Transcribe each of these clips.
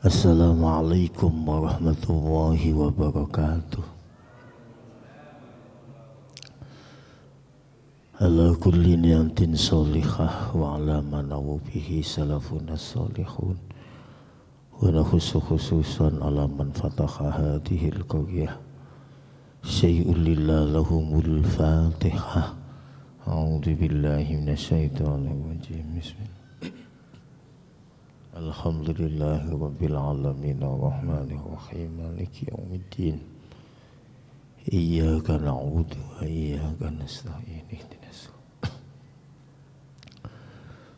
Assalamualaikum warahmatullahi wabarakatuh. Ala kulli niyatin solihah wa ala manawu bihi salafuna solihun wa nakhusu khususan ala man fataha hadihil qaryah syai'un lillah lahumul fatihah. A'udhu billahi minasyaitonir rajim. Bismillah. Alhamdulillahi rabbil alamin arrahmanir rahim maliki yaumiddin. Iyyaka na'budu wa iyyaka nasta'in ihdinas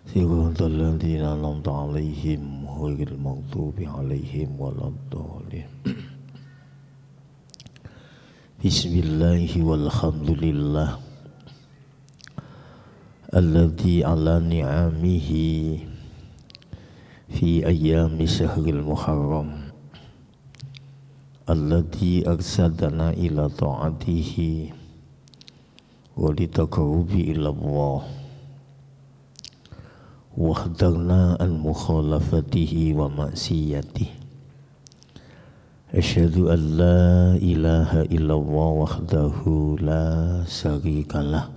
siratal ladzina an'amta 'alaihim ghairil maghdubi 'alaihim waladdallin. Bismillahi walhamdulillah alladzi 'ala ni'amihi fi ayyami syahril muharram alladzi arsadana ila ta'atihi wa litaqarrubi ila Allah wa hadarna an mukhalafatihi wa ma'siyatihi. Asyhadu an la ilaha illallah wahdahu la syarikalah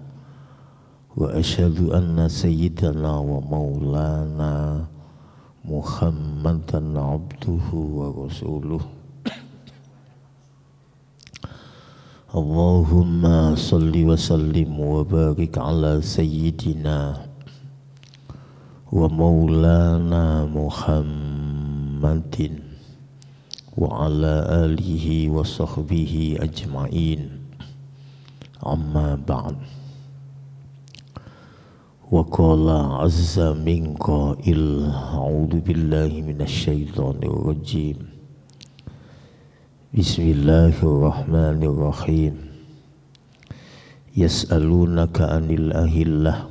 wa asyhadu anna sayyidana wa maulana Muhammadan abduhu wa rasuluh. Allahumma salli wa sallim wa barik ala sayyidina wa maulana Muhammadin wa ala alihi wa sahbihi ajma'in. Amma ba'd. Wa qala azza min qail a'udhu billahi minasyaitonir rajim. Bismillahirrahmanirrahim. Yas'alunaka 'anil ahillah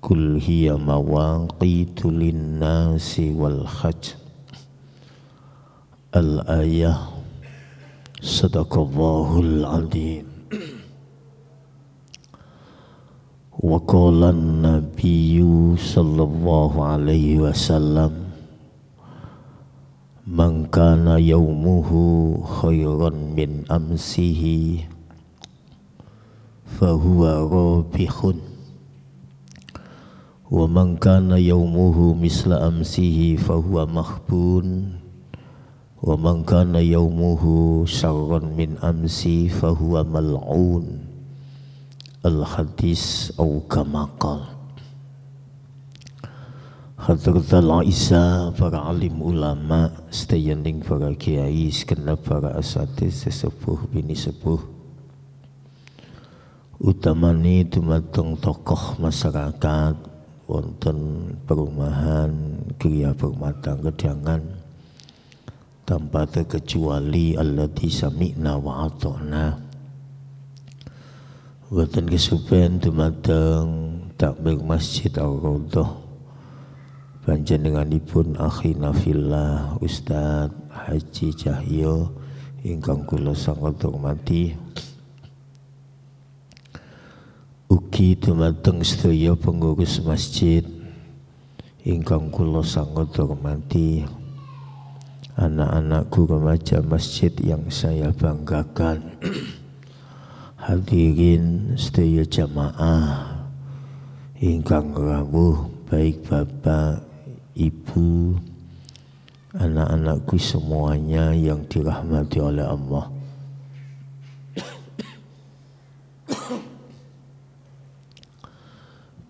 qul hiya mawaqitu lin-nasi wal hajj. Al-ayah. Sadaqallahul 'azim. Wa qala an-nabiyyu sallallahu alaihi wasallam man kana yaumuhu khairan min amsihi fahuwa rabihun wa man kana yaumuhu misla amsihi fahuwa mahbun wa man kana yaumuhu syarran min amsi fahuwa mal'un. Al-hadis au kama qala. Hadratul Isa, para alim ulama, sedayaning para kiai, segenap para asatidz sesepuh bini sepuh, utamani dumateng tokoh masyarakat wonten perumahan Gria Permata Gedangan, tanpa terkecuali allati sami'na wa ata'na. Boten kesupen dumateng takmir Masjid Ar-Raudhah panjenenganipun akhina fillah Ustaz Haji Cahyo ingkang kula sangat hormati, ugi dumateng sedaya pengurus masjid ingkang kula sangat hormati, anak-anakku remaja masjid yang saya banggakan, hadirin sedaya jamaah ingkang rawuh, baik bapak, ibu, anak-anakku semuanya yang dirahmati oleh Allah.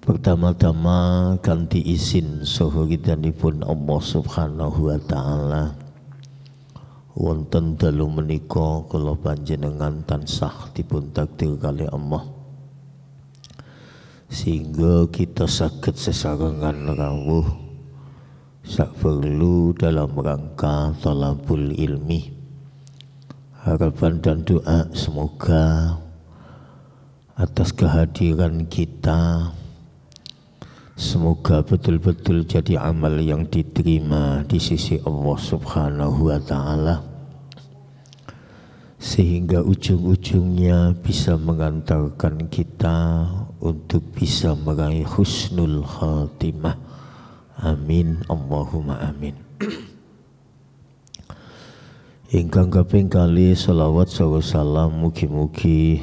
Pertama-tama kanthi izin saha ridhanipun Allah Subhanahu wa taala, wonten dalu menika kula panjenengan tansah dipun takdir kalih Allah sehingga kita saged sesarengan rawuh saperlu dalam rangka thalabul ilmi. Harapan dan doa semoga atas kehadiran kita, semoga betul-betul jadi amal yang diterima di sisi Allah Subhanahu wa taala, sehingga ujung-ujungnya bisa mengantarkan kita untuk bisa meraih husnul khatimah. Amin, Allahumma amin. Ingkang kaping kali selawat saha salam mugi-mugi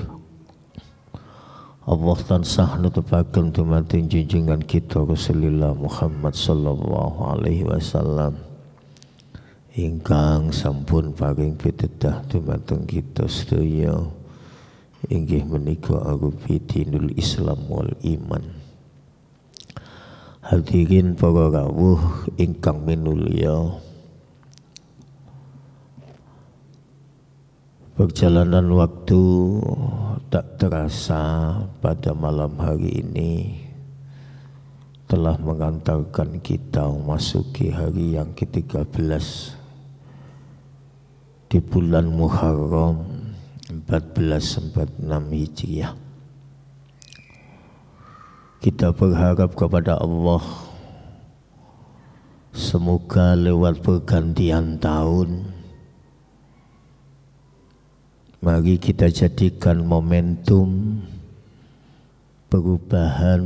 Allah tansah netepaken dumateng junjungan kita Rasulullah Muhammad sallallahu alaihi wasallam ingkang sampun paring pitedah dumateng kita sedaya inggih menika arupi dinul Islam wal iman. Hadirin para rawuh ingkang minulya, perjalanan waktu tak terasa pada malam hari ini telah mengantarkan kita memasuki hari yang ke-13 di bulan Muharram 1446 Hijriah. Kita berharap kepada Allah semoga lewat pergantian tahun mari kita jadikan momentum perubahan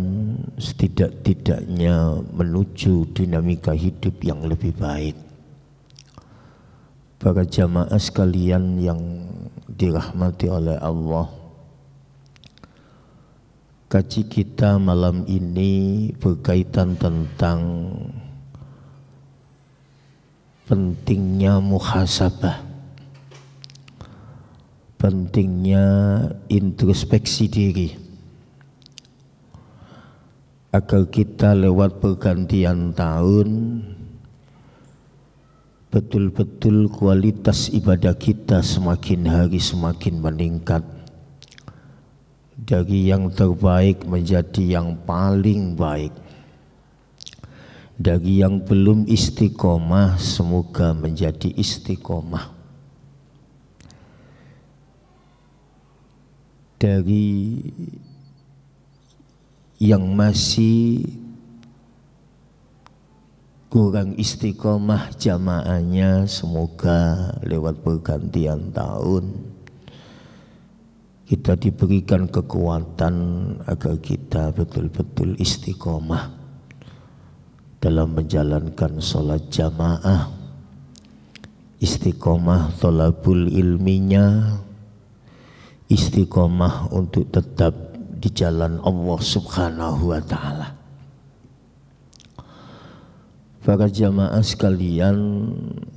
setidak-tidaknya menuju dinamika hidup yang lebih baik. Para jamaah sekalian yang dirahmati oleh Allah, kaji kita malam ini berkaitan tentang pentingnya muhasabah, pentingnya introspeksi diri agar kita lewat pergantian tahun betul-betul kualitas ibadah kita semakin hari semakin meningkat dari yang terbaik menjadi yang paling baik, dari yang belum istiqomah semoga menjadi istiqomah, dari yang masih kurang istiqomah jamaahnya semoga lewat pergantian tahun kita diberikan kekuatan agar kita betul-betul istiqomah dalam menjalankan sholat jamaah, istiqomah thalabul ilminya, istiqomah untuk tetap di jalan Allah Subhanahu wa ta'ala. Para jamaah sekalian,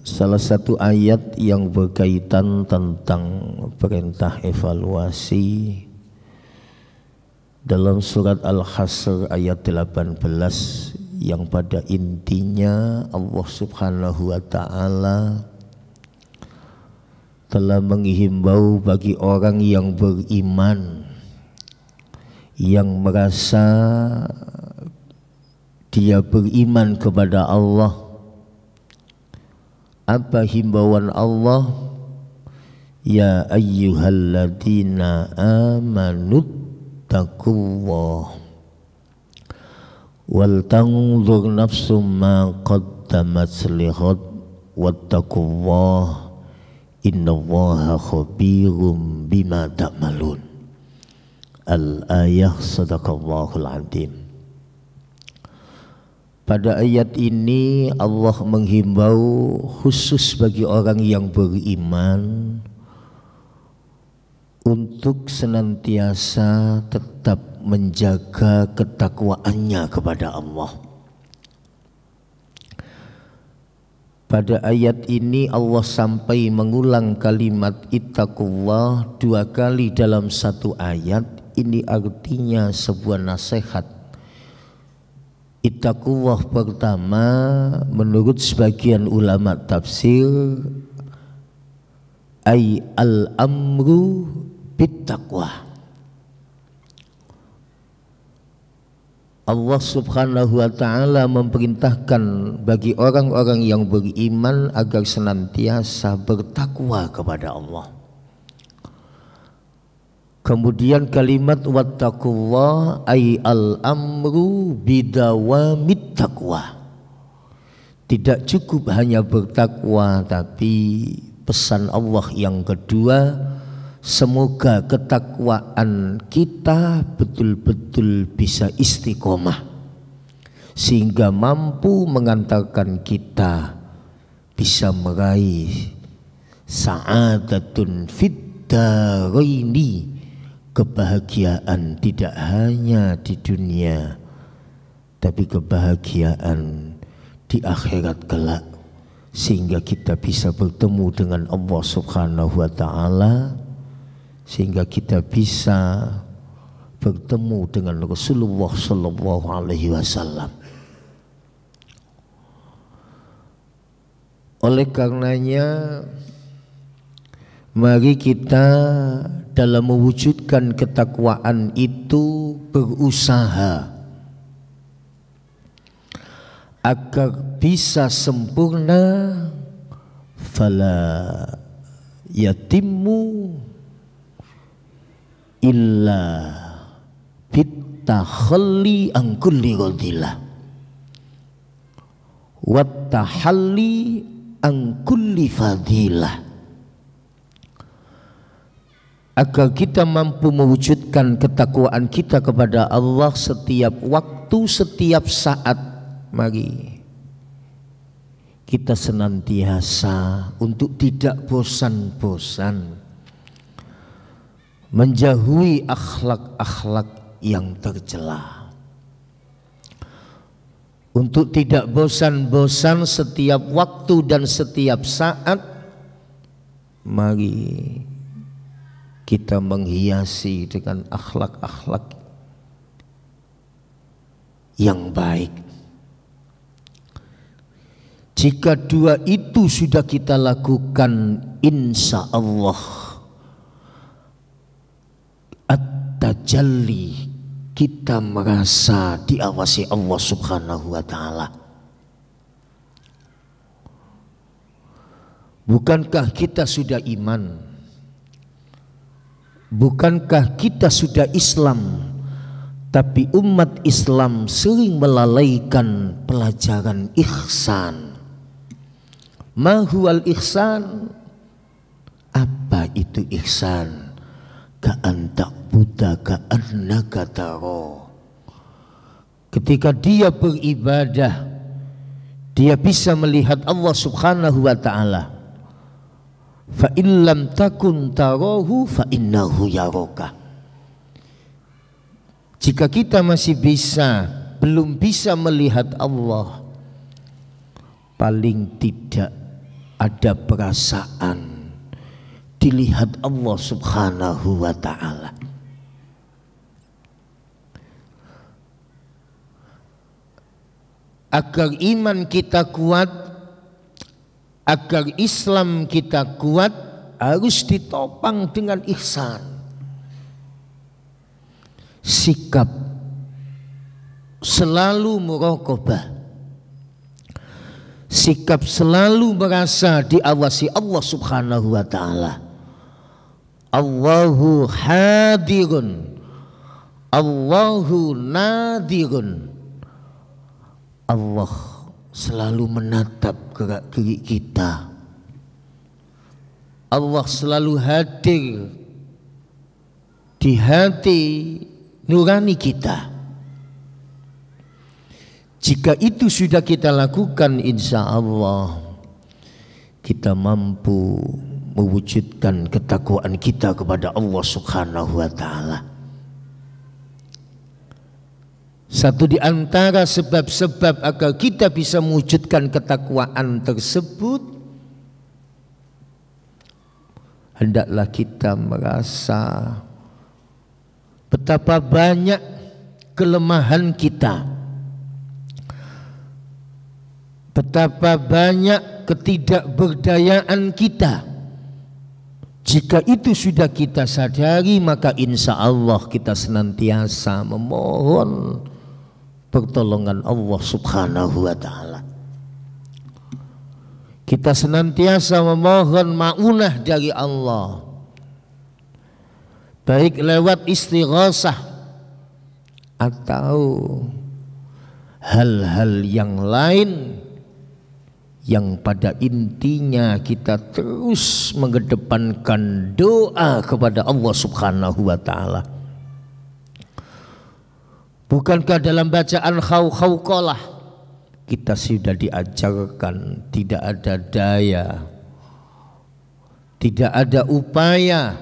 salah satu ayat yang berkaitan tentang perintah evaluasi dalam surat Al-Hasr ayat 18 yang pada intinya Allah Subhanahu wa ta'ala telah menghimbau bagi orang yang beriman yang merasa dia beriman kepada Allah. Apa himbauan Allah? Ya ayyuhalladzina amanu taqullah wal tanzur nafsum ma qaddamat lighad wattaqullah innallaha khabirum bima ta'malun. Al-ayah sadaqallahul azim. Pada ayat ini Allah menghimbau khusus bagi orang yang beriman untuk senantiasa tetap menjaga ketakwaannya kepada Allah. Pada ayat ini Allah sampai mengulang kalimat ittaqullah 2 kali dalam satu ayat. Ini artinya sebuah nasihat. Ittaqullah pertama menurut sebagian ulama tafsir ay al-amru bittaqwa. Allah Subhanahu wa ta'ala memerintahkan bagi orang-orang yang beriman agar senantiasa bertakwa kepada Allah. Kemudian kalimat wattaqullah ay al-amru bidawamit taqwa. Tidak cukup hanya bertakwa, tapi pesan Allah yang kedua, semoga ketakwaan kita betul-betul bisa istiqomah sehingga mampu mengantarkan kita bisa meraih sa'adatun fid daraini, kebahagiaan tidak hanya di dunia tapi kebahagiaan di akhirat kelak, sehingga kita bisa bertemu dengan Allah Subhanahu wa taala, sehingga kita bisa bertemu dengan Rasulullah sallallahu alaihi wasallam. Oleh karenanya, mari kita dalam mewujudkan ketakwaan itu berusaha agar bisa sempurna. Fala yatimmu illa bitakhalli an kulli ghadillah wattahalli an kulli fadilah. Agar kita mampu mewujudkan ketakwaan kita kepada Allah setiap waktu, setiap saat, mari kita senantiasa untuk tidak bosan-bosan menjauhi akhlak-akhlak yang tercela, untuk tidak bosan-bosan setiap waktu dan setiap saat. Mari kita menghiasi dengan akhlak-akhlak yang baik. Jika dua itu sudah kita lakukan, insya Allah at-tajalli, kita merasa diawasi Allah Subhanahu wa taala. Bukankah kita sudah iman? Bukankah kita sudah Islam? Tapi umat Islam sering melalaikan pelajaran ihsan. Ma huwal ihsan? Apa itu ihsan? Ka'an ta'buda ka'annaka tara. Ketika dia beribadah, dia bisa melihat Allah Subhanahu wa taala. Fa in lam takun tarahu fa innahu yaraka. Jika kita masih belum bisa melihat Allah, paling tidak ada perasaan dilihat Allah Subhanahu wa taala. Agar iman kita kuat, agar Islam kita kuat, harus ditopang dengan ihsan. Sikap selalu muraqabah, sikap selalu merasa diawasi Allah Subhanahu wa taala. Allahu hadirun, Allahu nadirun. Allah selalu menatap gerak-gerik kita. Allah selalu hadir di hati nurani kita. Jika itu sudah kita lakukan, insya Allah kita mampu mewujudkan ketakwaan kita kepada Allah Subhanahu wa taala. Satu di antara sebab-sebab agar kita bisa mewujudkan ketakwaan tersebut, hendaklah kita merasa betapa banyak kelemahan kita, betapa banyak ketidakberdayaan kita. Jika itu sudah kita sadari, maka insya Allah kita senantiasa memohon pertolongan Allah Subhanahu wa ta'ala. Kita senantiasa memohon ma'unah dari Allah, baik lewat istighasah atau hal-hal yang lain yang pada intinya kita terus mengedepankan doa kepada Allah Subhanahu wa ta'ala. Bukankah dalam bacaan khawqalah kita sudah diajarkan tidak ada daya Tidak ada upaya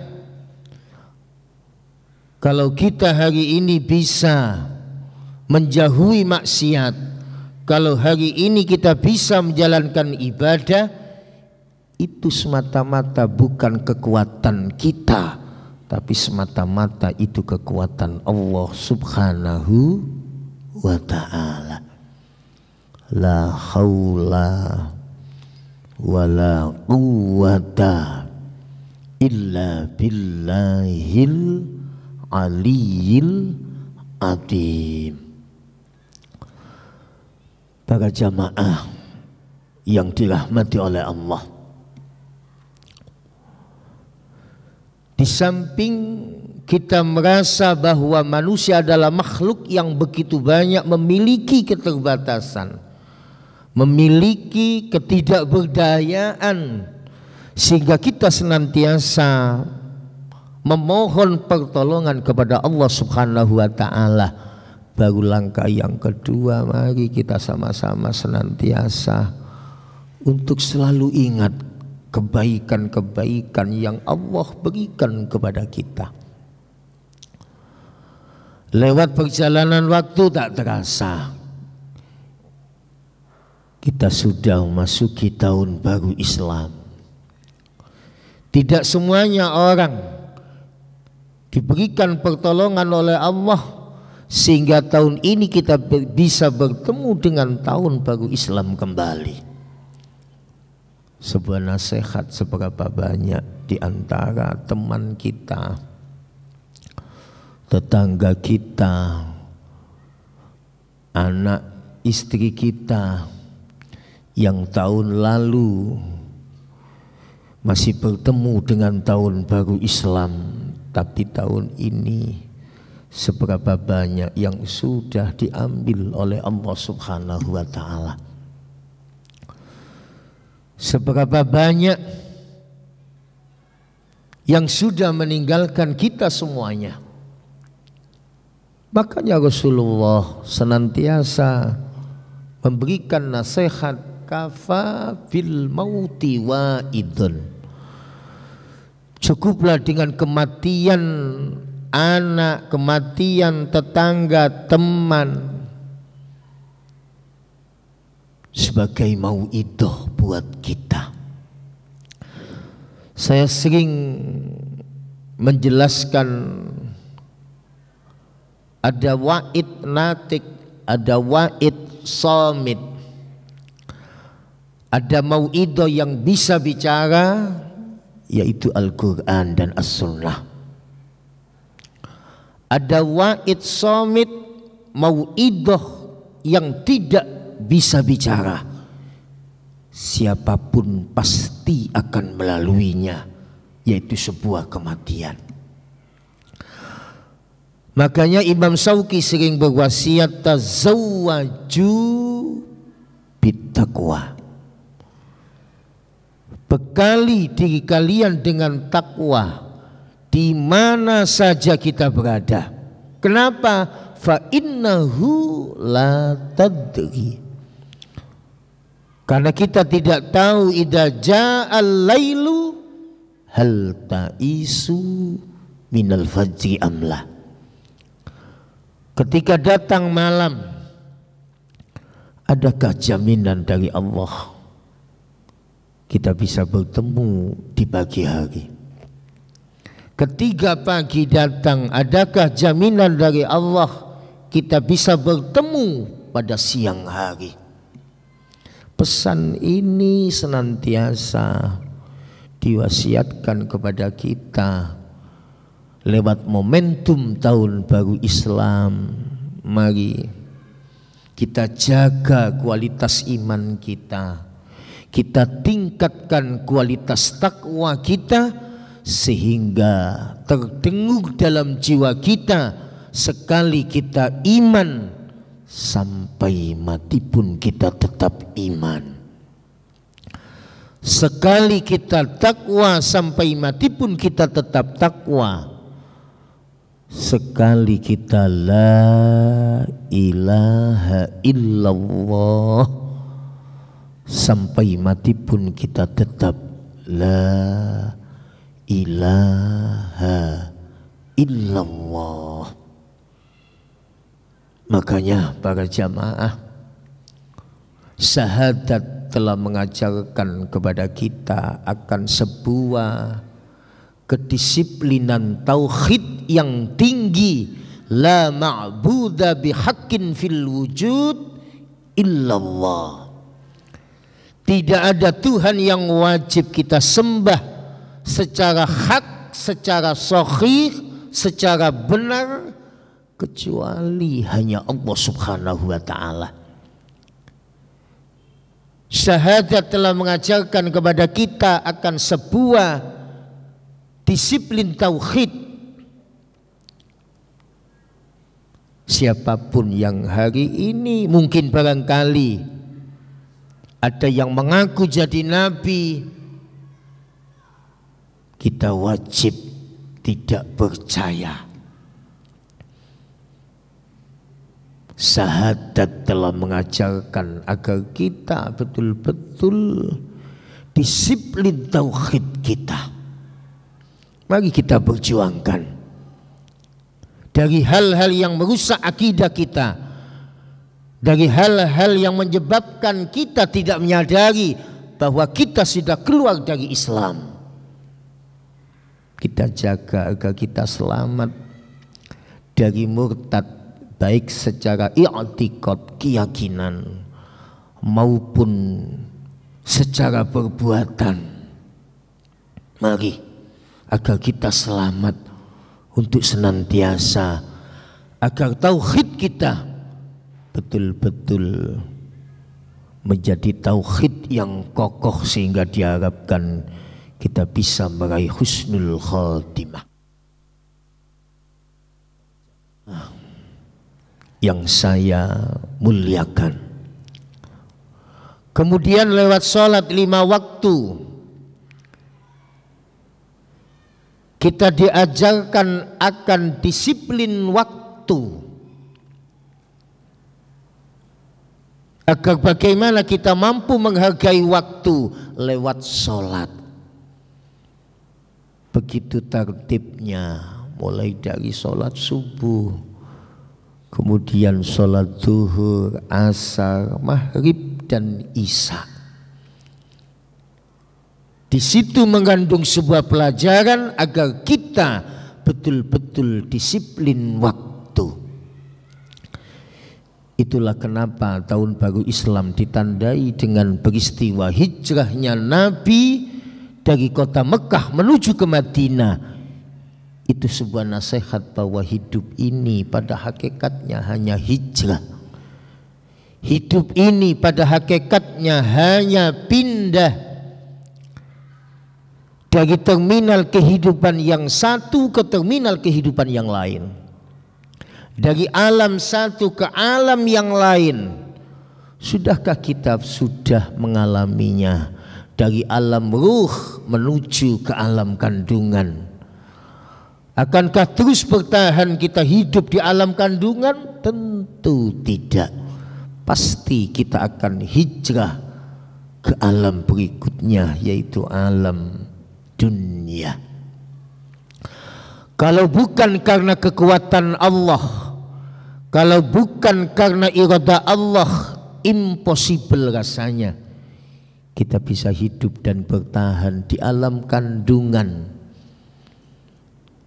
kalau kita hari ini bisa menjauhi maksiat, kalau hari ini kita bisa menjalankan ibadah, itu semata-mata bukan kekuatan kita, tapi semata-mata itu kekuatan Allah Subhanahu wa ta'ala. La haula wa la quwwata illa billahil aliyil azim. Para jamaah yang dirahmati oleh Allah, di samping kita merasa bahwa manusia adalah makhluk yang begitu banyak memiliki keterbatasan, memiliki ketidakberdayaan, sehingga kita senantiasa memohon pertolongan kepada Allah Subhanahu wa ta'ala. Baru langkah yang kedua, mari kita sama-sama senantiasa untuk selalu ingat kebaikan-kebaikan yang Allah berikan kepada kita. Lewat perjalanan waktu tak terasa kita sudah memasuki tahun baru Islam. Tidak semuanya orang diberikan pertolongan oleh Allah sehingga tahun ini kita bisa bertemu dengan tahun baru Islam kembali. Sebuah nasihat seberapa banyak di antara teman kita, tetangga kita, anak istri kita yang tahun lalu masih bertemu dengan tahun baru Islam, tapi tahun ini seberapa banyak yang sudah diambil oleh Allah Subhanahu wa ta'ala. Seberapa banyak yang sudah meninggalkan kita semuanya. Makanya Rasulullah senantiasa memberikan nasihat, kafa bil mauti wa'idun. Cukuplah dengan kematian anak, kematian tetangga, teman, sebagai mau'idah buat kita. Saya sering menjelaskan ada wa'id natik, ada wa'id somit, ada mau'idah yang bisa bicara, yaitu Al-Quran dan As-Sunnah. Ada wa'id somit, mau'idah yang tidak bisa bicara, siapapun pasti akan melaluinya, yaitu sebuah kematian. Makanya Imam Syauqi sering berwasiat, tazawwaju bittaqwa. Bekali diri kalian dengan takwa di mana saja kita berada. Kenapa? Fa innahu la tadri. Karena kita tidak tahu idza ja'al lailu hal ta'isu minal fajri amla. Ketika datang malam, adakah jaminan dari Allah kita bisa bertemu di pagi hari? Ketika pagi datang, adakah jaminan dari Allah kita bisa bertemu pada siang hari? Pesan ini senantiasa diwasiatkan kepada kita lewat momentum tahun baru Islam. Mari kita jaga kualitas iman kita, kita tingkatkan kualitas takwa kita, sehingga terdengung dalam jiwa kita, sekali kita iman sampai mati pun kita tetap iman. Sekali kita takwa sampai mati pun kita tetap takwa. Sekali kita la ilaha illallah sampai mati pun kita tetap la ilaha illallah. Makanya para jamaah, syahadat telah mengajarkan kepada kita akan sebuah kedisiplinan tauhid yang tinggi. La ma'buda bihaqqin fil wujud illallah. Tidak ada Tuhan yang wajib kita sembah secara hak, secara sahih, secara benar kecuali hanya Allah Subhanahu wa ta'ala. Syahadat telah mengajarkan kepada kita akan sebuah disiplin tauhid. Siapapun yang hari ini mungkin barangkali ada yang mengaku jadi nabi, kita wajib tidak percaya. Syahadat telah mengajarkan agar kita betul-betul disiplin tauhid kita. Mari kita berjuangkan dari hal-hal yang merusak akidah kita, dari hal-hal yang menyebabkan kita tidak menyadari bahwa kita sudah keluar dari Islam. Kita jaga agar kita selamat dari murtad, baik secara i'tiqad, keyakinan, maupun secara perbuatan. Mari agar kita selamat untuk senantiasa agar tauhid kita betul-betul menjadi tauhid yang kokoh sehingga diharapkan kita bisa meraih husnul khatimah. Yang saya muliakan, kemudian lewat sholat 5 waktu kita diajarkan akan disiplin waktu, agar bagaimana kita mampu menghargai waktu lewat sholat. Begitu tertibnya, mulai dari sholat subuh, kemudian sholat zuhur, asar, maghrib, dan isya. Di situ mengandung sebuah pelajaran agar kita betul-betul disiplin waktu. Itulah kenapa tahun baru Islam ditandai dengan peristiwa hijrahnya Nabi dari kota Mekah menuju ke Madinah. Itu sebuah nasihat bahwa hidup ini pada hakikatnya hanya hijrah. Hidup ini pada hakikatnya hanya pindah dari terminal kehidupan yang satu ke terminal kehidupan yang lain, dari alam satu ke alam yang lain. Sudahkah kita sudah mengalaminya? Dari alam ruh menuju ke alam kandungan. Akankah terus bertahan kita hidup di alam kandungan? Tentu tidak. Pasti kita akan hijrah ke alam berikutnya, yaitu alam dunia. Kalau bukan karena kekuatan Allah, kalau bukan karena irada Allah, impossible rasanya kita bisa hidup dan bertahan di alam kandungan,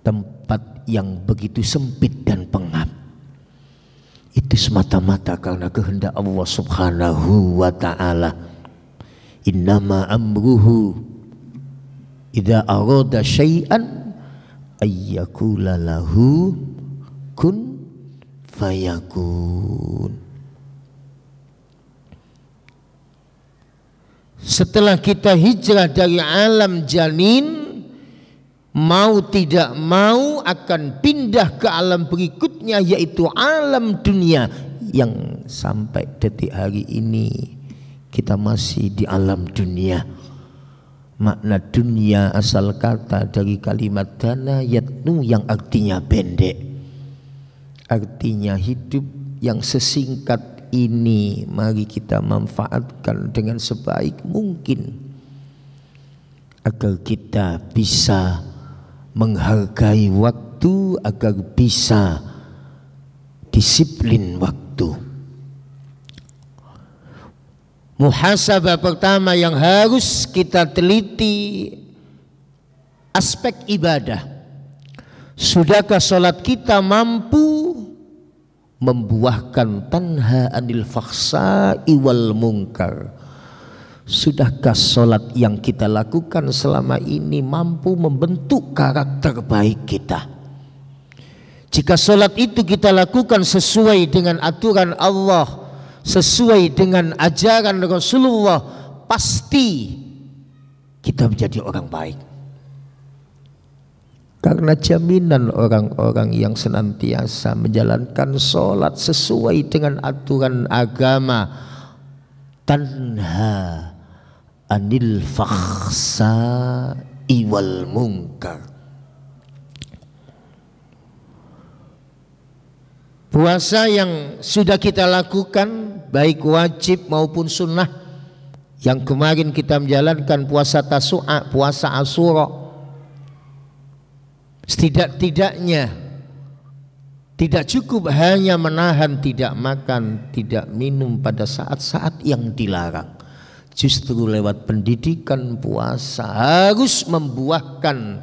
tempat yang begitu sempit dan pengap. Itu semata-mata karena kehendak Allah Subhanahu wa ta'ala. Innama amruhu idza arada syai'an ayyakula lahu kun fayakun. Setelah kita hijrah dari alam janin, mau tidak mau akan pindah ke alam berikutnya, yaitu alam dunia, yang sampai detik hari ini kita masih di alam dunia. Makna dunia asal kata dari kalimat dana yatnu yang artinya pendek, artinya hidup yang sesingkat ini mari kita manfaatkan dengan sebaik mungkin agar kita bisa menghargai waktu agar bisa disiplin waktu. Muhasabah pertama yang harus kita teliti aspek ibadah. Sudahkah sholat kita mampu membuahkan tanha anil fakhsa'i wal munkar? Sudahkah sholat yang kita lakukan selama ini mampu membentuk karakter baik kita? Jika sholat itu kita lakukan sesuai dengan aturan Allah, sesuai dengan ajaran Rasulullah, pasti kita menjadi orang baik. Karena jaminan orang-orang yang senantiasa menjalankan sholat sesuai dengan aturan agama, tanha anil fakhsa'i wal munkar. Puasa yang sudah kita lakukan baik wajib maupun sunnah, yang kemarin kita menjalankan puasa Tasu'a, puasa Asyura, setidak-tidaknya tidak cukup hanya menahan tidak makan, tidak minum pada saat-saat yang dilarang. Justru lewat pendidikan puasa harus membuahkan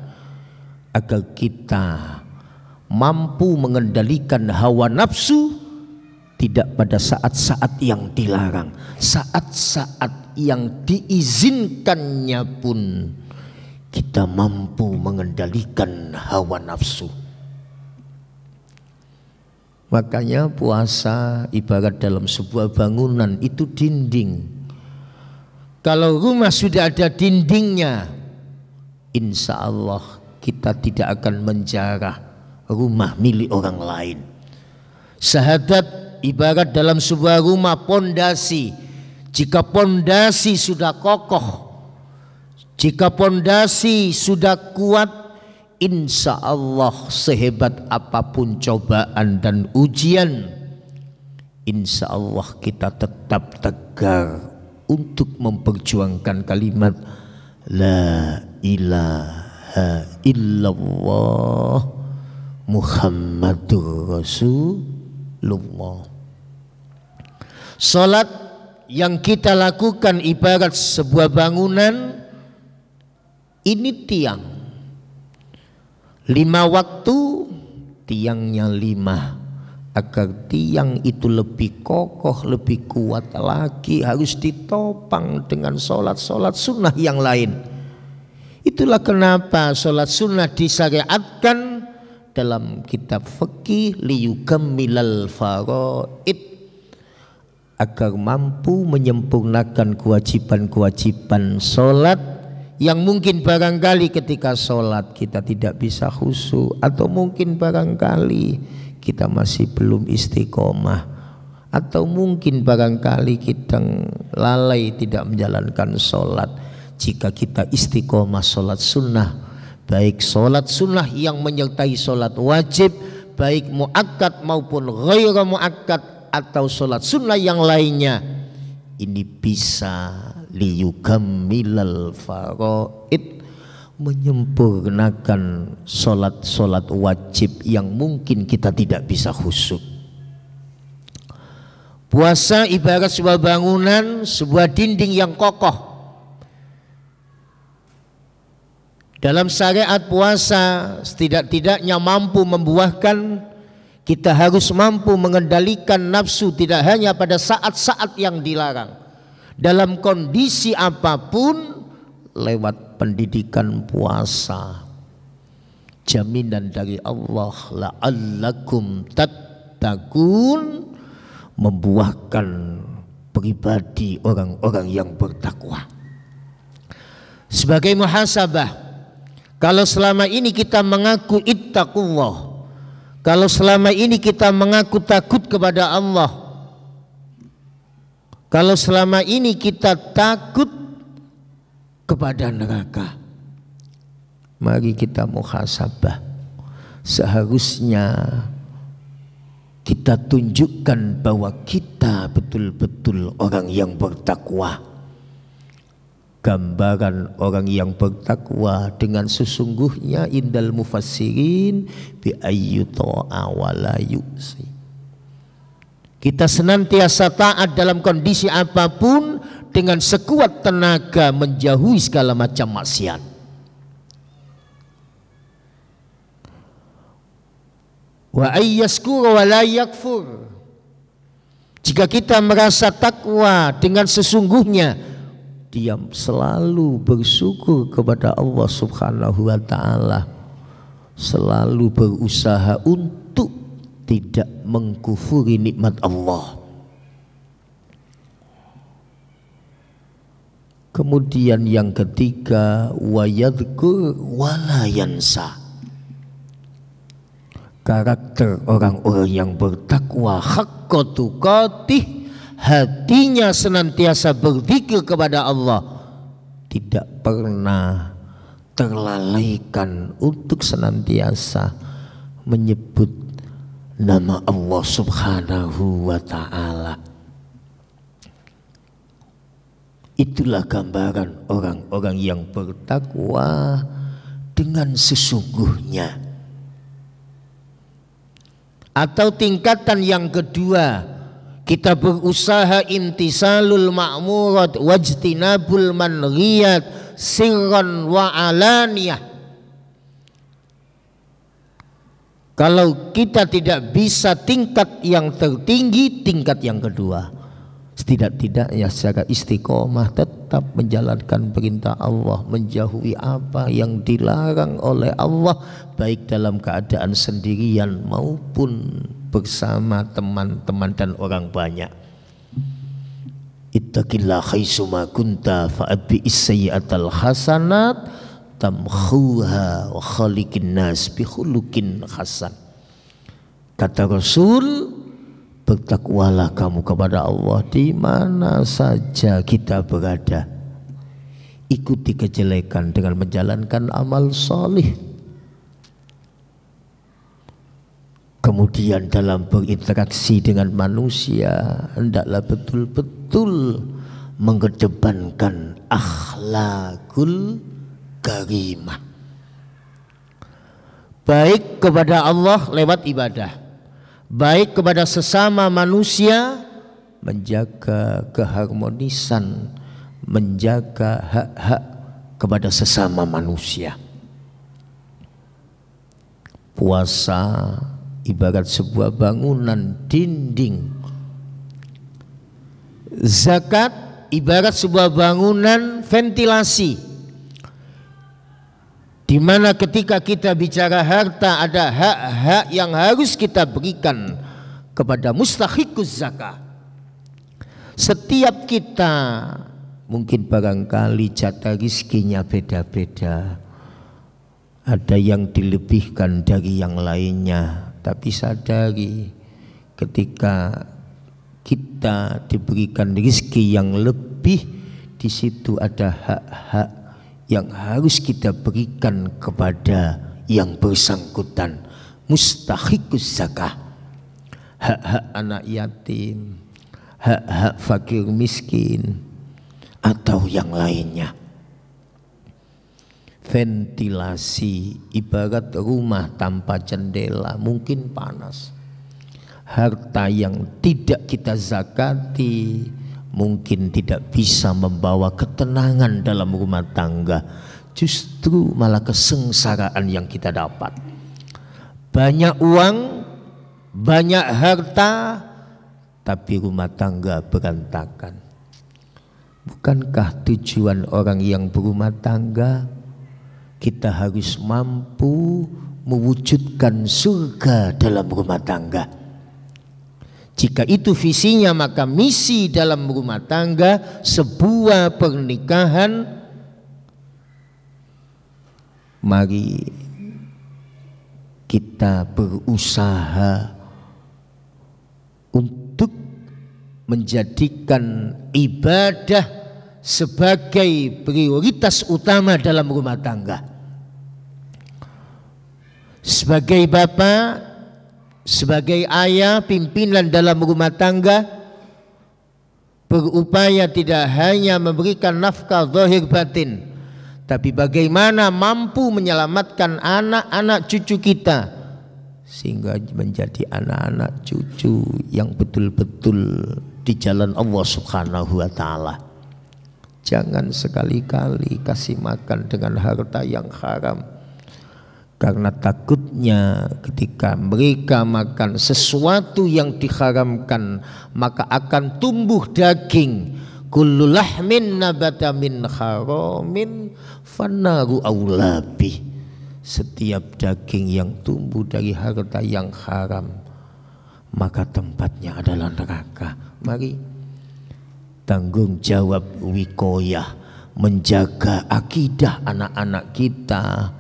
agar kita mampu mengendalikan hawa nafsu, tidak pada saat-saat yang dilarang, saat-saat yang diizinkannya pun kita mampu mengendalikan hawa nafsu. Makanya puasa ibarat dalam sebuah bangunan itu dinding. Kalau rumah sudah ada dindingnya, insya Allah kita tidak akan menjarah rumah milik orang lain. Syahadat ibarat dalam sebuah rumah pondasi. Jika pondasi sudah kokoh, jika pondasi sudah kuat, insya Allah sehebat apapun cobaan dan ujian, insya Allah kita tetap tegar untuk memperjuangkan kalimat La ilaha illallah Muhammadur Rasulullah. Salat yang kita lakukan ibarat sebuah bangunan, ini tiang 5 waktu, tiangnya 5. Agar tiang itu lebih kokoh, lebih kuat lagi, harus ditopang dengan sholat-sholat sunnah yang lain. Itulah kenapa sholat sunnah disyariatkan dalam kitab fikih liyukammilal faraid, agar mampu menyempurnakan kewajiban-kewajiban sholat yang mungkin barangkali ketika sholat kita tidak bisa khusyuk, atau mungkin barangkali kita masih belum istiqomah, atau mungkin barangkali kita lalai tidak menjalankan sholat. Jika kita istiqomah sholat sunnah, baik sholat sunnah yang menyertai sholat wajib, baik muakkad maupun ghairu muakkad, atau sholat sunnah yang lainnya, ini bisa liyukammilal faraid, menyempurnakan sholat-sholat wajib yang mungkin kita tidak bisa khusyuk. Puasa ibarat sebuah bangunan, sebuah dinding yang kokoh. Dalam syariat puasa setidak-tidaknya mampu membuahkan, kita harus mampu mengendalikan nafsu tidak hanya pada saat-saat yang dilarang, dalam kondisi apapun, lewat pendidikan puasa. Jaminan dari Allah, la'allakum tattaqun, membuahkan pribadi orang-orang yang bertakwa. Sebagai muhasabah, kalau selama ini kita mengaku ittaqullah, kalau selama ini kita mengaku takut kepada Allah, kalau selama ini kita takut kepada neraka, mari kita muhasabah. Seharusnya kita tunjukkan bahwa kita betul-betul orang yang bertakwa. gambaran orang yang bertakwa dengan sesungguhnya indal mufassirin bi ayyuta'a wala yu'si. Kita senantiasa taat dalam kondisi apapun dengan sekuat tenaga menjauhi segala macam maksiat. Wa ayyaskura wa la yakfur. Jika kita merasa takwa dengan sesungguhnya, dia selalu bersyukur kepada Allah Subhanahu wa ta'ala, selalu berusaha untuk tidak mengkufuri nikmat Allah. Kemudian yang ketiga, wa yadhkur wa la yansa. Karakter orang-orang yang bertakwa haqqa tuqatih, hatinya senantiasa berzikir kepada Allah, tidak pernah terlalaikan untuk senantiasa menyebut nama Allah Subhanahu wa ta'ala. Itulah gambaran orang-orang yang bertakwa dengan sesungguhnya. Atau tingkatan yang kedua, kita berusaha intisalul ma'murat wajtinabul manghiyat sirran wa alaniyah. Kalau kita tidak bisa tingkat yang tertinggi, tingkat yang kedua, setidak-tidaknya secara istiqomah tetap menjalankan perintah Allah, menjauhi apa yang dilarang oleh Allah, baik dalam keadaan sendirian maupun bersama teman-teman dan orang banyak. Ittaqillah haitsuma kunta fa'atbi as-sayyi'atal hasanat tamkhuha wa khaliqin nas bi khuluqin hasan. Kata Rasul, bertakwalah kamu kepada Allah di mana saja kita berada. Ikuti kejelekan dengan menjalankan amal salih. Kemudian dalam berinteraksi dengan manusia, hendaklah betul-betul mengedepankan akhlakul karimah. Baik kepada Allah lewat ibadah, baik kepada sesama manusia, menjaga keharmonisan, menjaga hak-hak kepada sesama manusia. Puasa ibarat sebuah bangunan dinding. Zakat ibarat sebuah bangunan ventilasi, di mana ketika kita bicara harta ada hak-hak yang harus kita berikan kepada mustahiquz zakah. Setiap kita mungkin barangkali jatah rizkinya beda-beda, ada yang dilebihkan dari yang lainnya. Tapi sadari ketika kita diberikan rezeki yang lebih, di situ ada hak-hak yang harus kita berikan kepada yang bersangkutan, mustahiquz zakah, hak-hak anak yatim, hak-hak fakir miskin atau yang lainnya. Ventilasi ibarat rumah tanpa jendela, mungkin panas. Harta yang tidak kita zakati mungkin tidak bisa membawa ketenangan dalam rumah tangga, justru malah kesengsaraan yang kita dapat. Banyak uang, banyak harta, tapi rumah tangga berantakan. Bukankah tujuan orang yang berumah tangga kita harus mampu mewujudkan surga dalam rumah tangga? Jika itu visinya, maka misi dalam rumah tangga sebuah pernikahan, mari kita berusaha untuk menjadikan ibadah sebagai prioritas utama dalam rumah tangga. Sebagai bapak, sebagai ayah, pimpinan dalam rumah tangga, berupaya tidak hanya memberikan nafkah zahir batin, tapi bagaimana mampu menyelamatkan anak-anak cucu kita sehingga menjadi anak-anak cucu yang betul-betul di jalan Allah Subhanahu wa Ta'ala. Jangan sekali-kali kasih makan dengan harta yang haram, karena takutnya ketika mereka makan sesuatu yang diharamkan maka akan tumbuh daging. Kullu lahmin nabata min haramin fannaru aulabi. Setiap daging yang tumbuh dari harta yang haram maka tempatnya adalah neraka. Mari tanggung jawab wikoyah, menjaga akidah anak-anak kita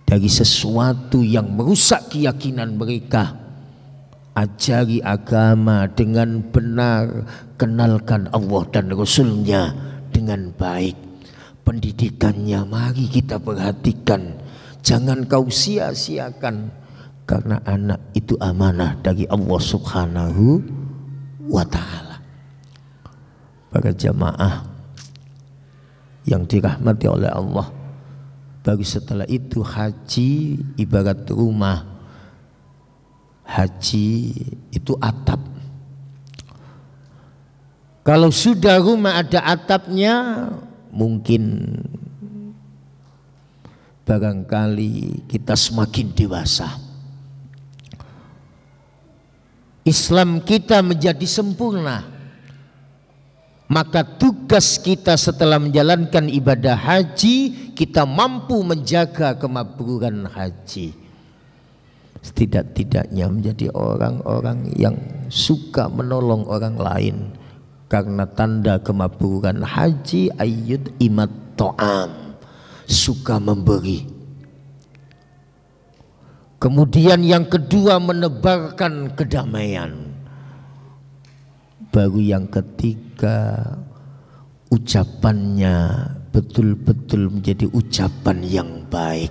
dari sesuatu yang merusak keyakinan mereka. Ajari agama dengan benar, kenalkan Allah dan Rasulnya dengan baik. Pendidikannya mari kita perhatikan, jangan kau sia-siakan, karena anak itu amanah dari Allah Subhanahu wa Ta'ala. Para jamaah yang dirahmati oleh Allah, baru setelah itu haji ibarat rumah. Haji itu atap. Kalau sudah rumah ada atapnya, mungkin barangkali kita semakin dewasa. Islam kita menjadi sempurna. Maka tugas kita setelah menjalankan ibadah haji, kita mampu menjaga kemakburan haji. Setidak-tidaknya menjadi orang-orang yang suka menolong orang lain. Karena tanda kemakburan haji ayyud imat to'am, suka memberi. Kemudian yang kedua menebarkan kedamaian. Baru yang ketiga ucapannya betul-betul menjadi ucapan yang baik.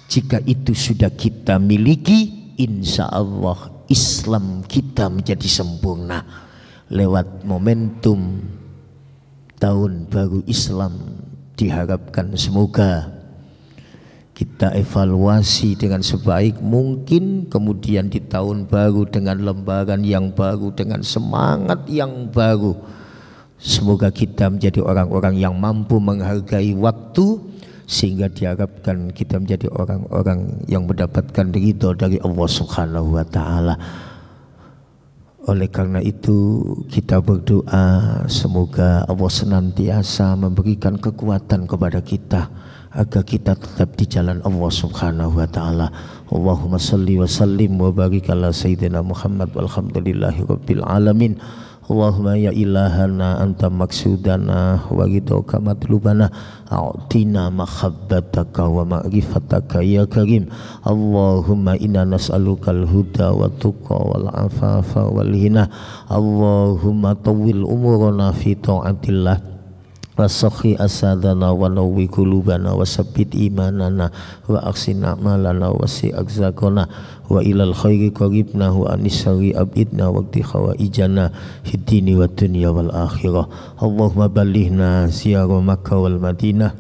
Jika itu sudah kita miliki, insya Allah Islam kita menjadi sempurna. Lewat momentum tahun baru Islam, diharapkan semoga kita evaluasi dengan sebaik mungkin, kemudian di tahun baru dengan lembaran yang baru, dengan semangat yang baru, semoga kita menjadi orang-orang yang mampu menghargai waktu, sehingga diharapkan kita menjadi orang-orang yang mendapatkan ridho dari Allah Subhanahu wa Ta'ala. Oleh karena itu kita berdoa semoga Allah senantiasa memberikan kekuatan kepada kita agar kita tetap di jalan Allah Subhanahu wa Ta'ala. Allahumma salli wa sallim wa barik ala sayyidina Muhammad walhamdulillahi rabbil alamin. Allahumma ya ilahana anta maksudana wa ridhoka matlubana, a'tina makhabbataka wa ma'rifataka ya karim. Allahumma inna nas'alukal huda wa tuqa wal afafa wal hina. Allahumma tawwil umurana fi ta'atillah wa sakhi asadana wa nawwi qulubana wa sabbit imanana wa aksina malana wa si arzaqana wa ilal khairi qaribna wa anisari abidna wa qdi khawaijana fid dini wa dunya wal akhirah. Allahumma balighna ziyarah Makkah wal Madinah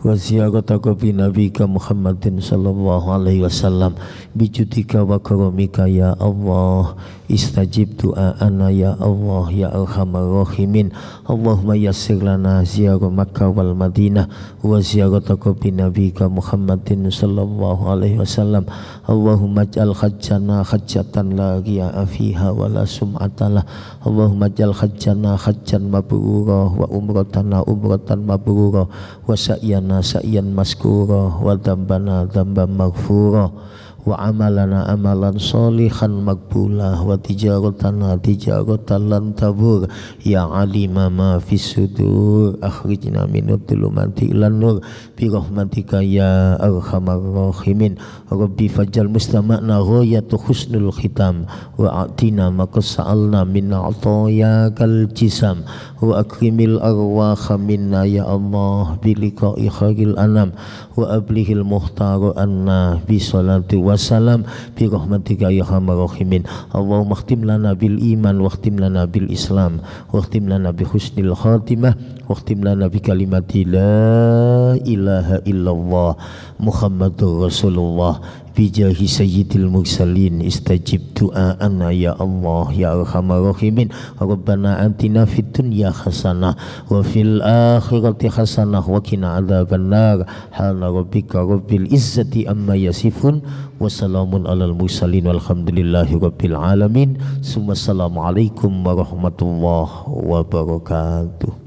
wa ziyarata qabri nabika Muhammadin sallallahu alaihi wasallam bijudika wa karamika ya Allah. Istajib du'ana ya Allah ya arhamar rahimin. Allahumma yassir lana ziyarah Makkah wal Madinah wa ziyarata qabri nabika Muhammadin sallallahu alaihi wasallam. Allahumma ij'al hajjana hajjatan la riya'a fiha wa la sum'atala. Allahumma ij'al hajjana hajjan mabrura wa umratana umratan mabrura wa sa'yana sa'yan maskura wa dambana damban maghfura wa amalana amalan solihan makbulah wa tijaratana tijaratan lan tabur ya alima ma fis sudur akhrijna minad dhulumati ilan nur bi rahmatika ya arhamar rahimin. Rabbi fajal mustama'na ghayatu husnul khitam wa atina maqsa'alna min atayakal jisam wa akrimil arwaha minna ya Allah bi liqa'i khairil anam wa ablihil muhtaru anna bi salati wa wassalam bi rahmatika ya arhamar rahimin. Allahumma khtim lana bil iman wa khtim lana bil islam wa khtim lana bi husnil khatimah wa khtim lana bi kalimati la ilaha illallah Muhammadur Rasulullah bijahi sayyidil mursalin. Istajib du'ana ya Allah ya arhamar rahimin. Rabbana atina fid dunya hasanah wa fil akhirati hasanah wa qina adzabannar. Hana rabbika rabbil izzati amma yasifun wa salamun alal mursalin walhamdulillahi rabbil alamin. Assalamualaikum warahmatullahi wabarakatuh.